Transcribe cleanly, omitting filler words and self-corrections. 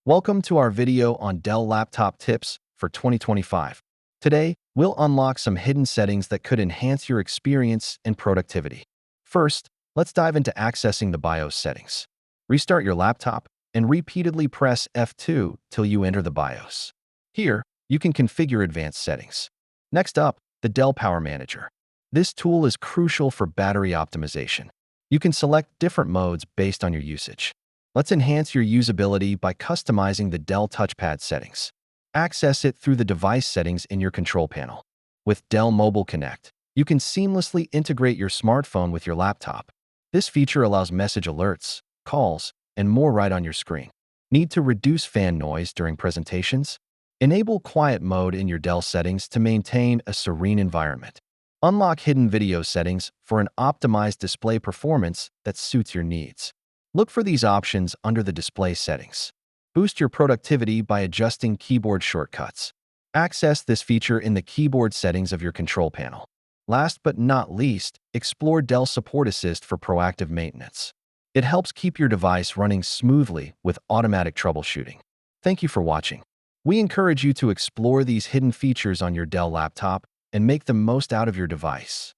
Welcome to our video on Dell laptop tips for 2025. Today, we'll unlock some hidden settings that could enhance your experience and productivity. First, let's dive into accessing the BIOS settings. Restart your laptop and repeatedly press F2 till you enter the BIOS. Here, you can configure advanced settings. Next up, the Dell Power Manager. This tool is crucial for battery optimization. You can select different modes based on your usage. Let's enhance your usability by customizing the Dell touchpad settings. Access it through the device settings in your control panel. With Dell Mobile Connect, you can seamlessly integrate your smartphone with your laptop. This feature allows message alerts, calls, and more right on your screen. Need to reduce fan noise during presentations? Enable quiet mode in your Dell settings to maintain a serene environment. Unlock hidden video settings for an optimized display performance that suits your needs. Look for these options under the display settings. Boost your productivity by adjusting keyboard shortcuts. Access this feature in the keyboard settings of your control panel. Last but not least, explore Dell Support Assist for proactive maintenance. It helps keep your device running smoothly with automatic troubleshooting. Thank you for watching. We encourage you to explore these hidden features on your Dell laptop and make the most out of your device.